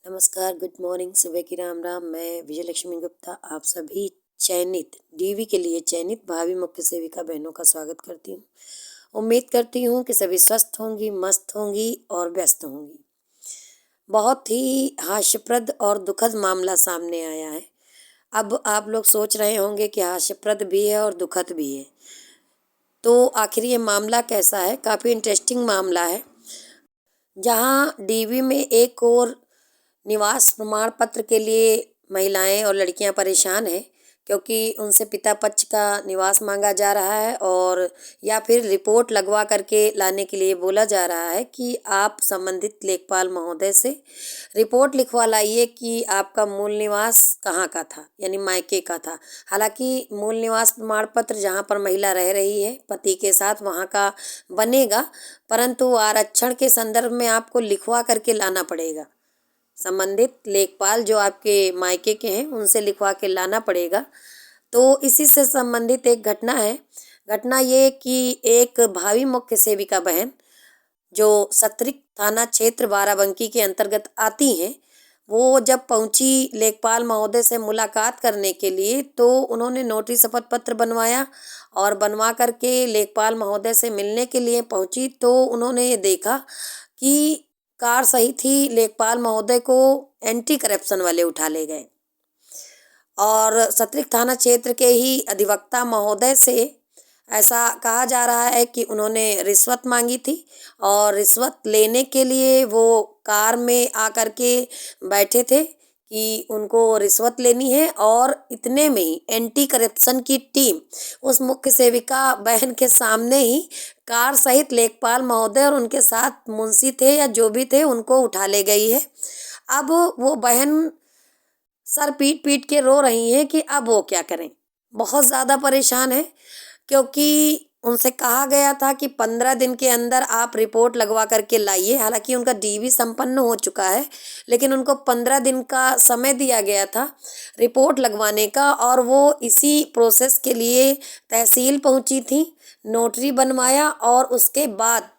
नमस्कार, good morning, सुबह की राम राम। मैं विजयलक्ष्मी गुप्ता आप सभी चयनित डीवी के लिए चयनित भावी मुख्य सेविका बहनों का स्वागत करती हूँ। उम्मीद करती हूँ कि सभी स्वस्थ होंगी, मस्त होंगी और व्यस्त होंगी। बहुत ही हास्यप्रद और दुखद मामला सामने आया है। अब आप लोग सोच रहे होंगे कि हास्यप्रद भी है और दुखद भी है, तो आखिर ये मामला कैसा है? काफ़ी इंटरेस्टिंग मामला है, जहाँ डीवी में एक और निवास प्रमाण पत्र के लिए महिलाएं और लड़कियां परेशान हैं, क्योंकि उनसे पिता पक्ष का निवास मांगा जा रहा है और या फिर रिपोर्ट लगवा करके लाने के लिए बोला जा रहा है कि आप संबंधित लेखपाल महोदय से रिपोर्ट लिखवा लाइए कि आपका मूल निवास कहाँ का था, यानी मायके का था। हालांकि मूल निवास प्रमाण पत्र जहाँ पर महिला रह रही है पति के साथ वहाँ का बनेगा, परंतु आरक्षण के संदर्भ में आपको लिखवा करके लाना पड़ेगा। संबंधित लेखपाल जो आपके मायके के हैं उनसे लिखवा के लाना पड़ेगा। तो इसी से संबंधित एक घटना है। घटना ये कि एक भावी मुख्य सेविका बहन जो सत्रिक थाना क्षेत्र बाराबंकी के अंतर्गत आती हैं, वो जब पहुंची लेखपाल महोदय से मुलाकात करने के लिए, तो उन्होंने नोटरी शपथ पत्र बनवाया और बनवा करके लेखपाल महोदय से मिलने के लिए पहुंची, तो उन्होंने ये देखा कि कार सही थी, लेखपाल महोदय को एंटी करप्शन वाले उठा ले गए और सत्रिक थाना क्षेत्र के ही अधिवक्ता महोदय से ऐसा कहा जा रहा है कि उन्होंने रिश्वत मांगी थी और रिश्वत लेने के लिए वो कार में आकर के बैठे थे कि उनको रिश्वत लेनी है, और इतने में ही एंटी करप्शन की टीम उस मुख्य सेविका बहन के सामने ही कार सहित लेखपाल महोदय और उनके साथ मुंशी थे या जो भी थे उनको उठा ले गई है। अब वो बहन सर पीट पीट के रो रही हैं कि अब वो क्या करें। बहुत ज़्यादा परेशान है, क्योंकि उनसे कहा गया था कि 15 दिन के अंदर आप रिपोर्ट लगवा करके लाइए। हालांकि उनका डीवी संपन्न हो चुका है, लेकिन उनको 15 दिन का समय दिया गया था रिपोर्ट लगवाने का, और वो इसी प्रोसेस के लिए तहसील पहुंची थी, नोटरी बनवाया और उसके बाद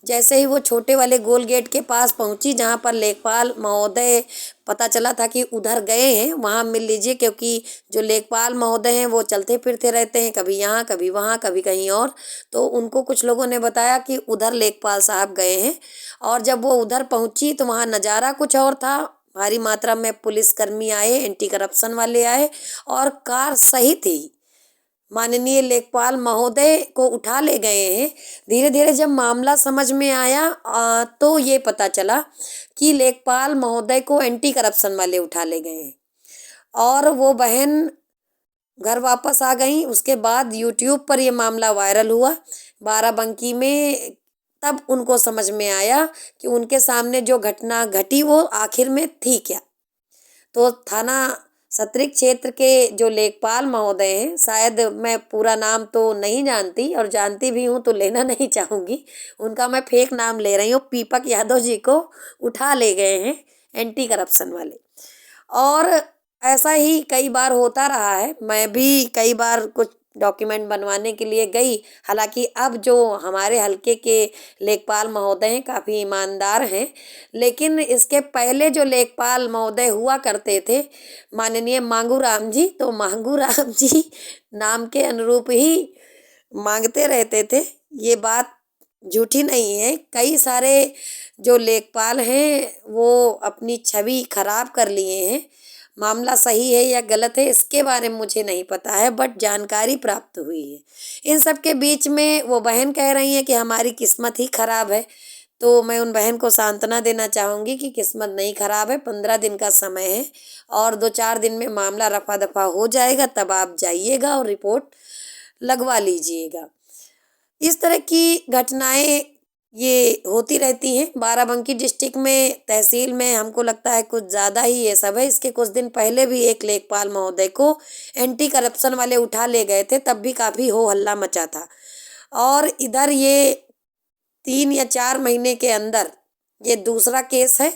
जैसे ही वो छोटे वाले गोल गेट के पास पहुंची जहां पर लेखपाल महोदय पता चला था कि उधर गए हैं, वहां मिल लीजिए, क्योंकि जो लेखपाल महोदय हैं वो चलते फिरते रहते हैं, कभी यहाँ कभी वहाँ कभी कहीं और। तो उनको कुछ लोगों ने बताया कि उधर लेखपाल साहब गए हैं, और जब वो उधर पहुंची तो वहाँ नज़ारा कुछ और था। भारी मात्रा में पुलिसकर्मी आए, एंटी करप्शन वाले आए और कार सहित ही माननीय लेखपाल महोदय को उठा ले गए हैं। धीरे धीरे जब मामला समझ में आया तो ये पता चला कि लेखपाल महोदय को एंटी करप्शन वाले उठा ले गए हैं और वो बहन घर वापस आ गई। उसके बाद यूट्यूब पर ये मामला वायरल हुआ बाराबंकी में। तब उनको समझ में आया कि उनके सामने जो घटना घटी वो आखिर में थी क्या। तो थाना सत्रिक क्षेत्र के जो लेखपाल महोदय हैं, शायद मैं पूरा नाम तो नहीं जानती, और जानती भी हूँ तो लेना नहीं चाहूँगी, उनका मैं फेक नाम ले रही हूँ, पीपक यादव जी को उठा ले गए हैं एंटी करप्शन वाले। और ऐसा ही कई बार होता रहा है। मैं भी कई बार कुछ डॉक्यूमेंट बनवाने के लिए गई। हालांकि अब जो हमारे हलके के लेखपाल महोदय हैं काफ़ी ईमानदार हैं, लेकिन इसके पहले जो लेखपाल महोदय हुआ करते थे माननीय मांगू राम जी, तो मांगू राम जी नाम के अनुरूप ही मांगते रहते थे। ये बात झूठी नहीं है। कई सारे जो लेखपाल हैं वो अपनी छवि खराब कर लिए हैं। मामला सही है या गलत है इसके बारे में मुझे नहीं पता है, बट जानकारी प्राप्त हुई है। इन सब के बीच में वो बहन कह रही हैं कि हमारी किस्मत ही खराब है। तो मैं उन बहन को सांत्वना देना चाहूँगी कि किस्मत नहीं खराब है, 15 दिन का समय है और 2-4 दिन में मामला रफा दफा हो जाएगा, तब आप जाइएगा और रिपोर्ट लगवा लीजिएगा। इस तरह की घटनाएं ये होती रहती हैं बाराबंकी डिस्ट्रिक्ट में। तहसील में हमको लगता है कुछ ज़्यादा ही ये सब है। इसके कुछ दिन पहले भी एक लेखपाल महोदय को एंटी करप्शन वाले उठा ले गए थे, तब भी काफ़ी हो हल्ला मचा था। और इधर ये 3 या 4 महीने के अंदर ये दूसरा केस है।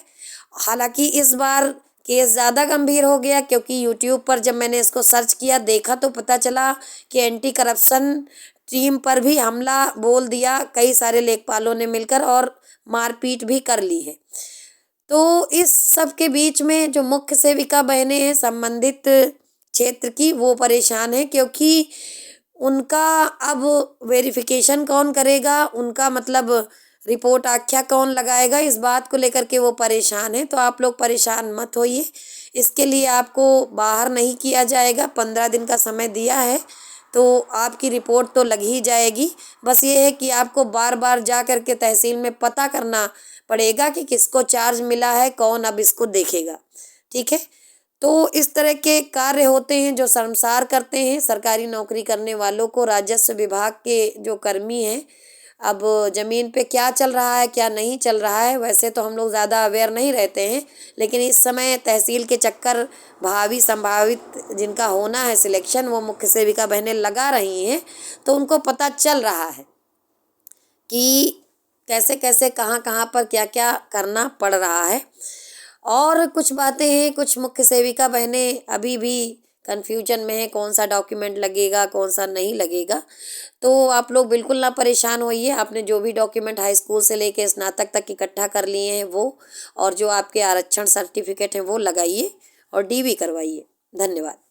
हालांकि इस बार केस ज़्यादा गंभीर हो गया, क्योंकि यूट्यूब पर जब मैंने इसको सर्च किया देखा तो पता चला कि एंटी करप्शन टीम पर भी हमला बोल दिया कई सारे लेखपालों ने मिलकर, और मारपीट भी कर ली है। तो इस सब के बीच में जो मुख्य सेविका बहनें हैं संबंधित क्षेत्र की, वो परेशान है, क्योंकि उनका अब वेरिफिकेशन कौन करेगा, उनका मतलब रिपोर्ट आख्या कौन लगाएगा, इस बात को लेकर के वो परेशान है। तो आप लोग परेशान मत होइए, इसके लिए आपको बाहर नहीं किया जाएगा। 15 दिन का समय दिया है, तो आपकी रिपोर्ट तो लग ही जाएगी। बस ये है कि आपको बार बार जा कर के तहसील में पता करना पड़ेगा कि किसको चार्ज मिला है, कौन अब इसको देखेगा। ठीक है, तो इस तरह के कार्य होते हैं जो शर्मसार करते हैं सरकारी नौकरी करने वालों को। राजस्व विभाग के जो कर्मी हैं, अब ज़मीन पे क्या चल रहा है क्या नहीं चल रहा है, वैसे तो हम लोग ज़्यादा अवेयर नहीं रहते हैं, लेकिन इस समय तहसील के चक्कर भावी संभावित जिनका होना है सिलेक्शन, वो मुख्य सेविका बहनें लगा रही हैं, तो उनको पता चल रहा है कि कैसे कैसे कहाँ कहाँ पर क्या क्या करना पड़ रहा है। और कुछ बातें हैं, कुछ मुख्य सेविका बहनें अभी भी कन्फ्यूजन में है, कौन सा डॉक्यूमेंट लगेगा कौन सा नहीं लगेगा। तो आप लोग बिल्कुल ना परेशान होइए, आपने जो भी डॉक्यूमेंट हाई स्कूल से लेके स्नातक तक इकट्ठा कर लिए हैं वो, और जो आपके आरक्षण सर्टिफिकेट हैं वो लगाइए और डीवी करवाइए। धन्यवाद।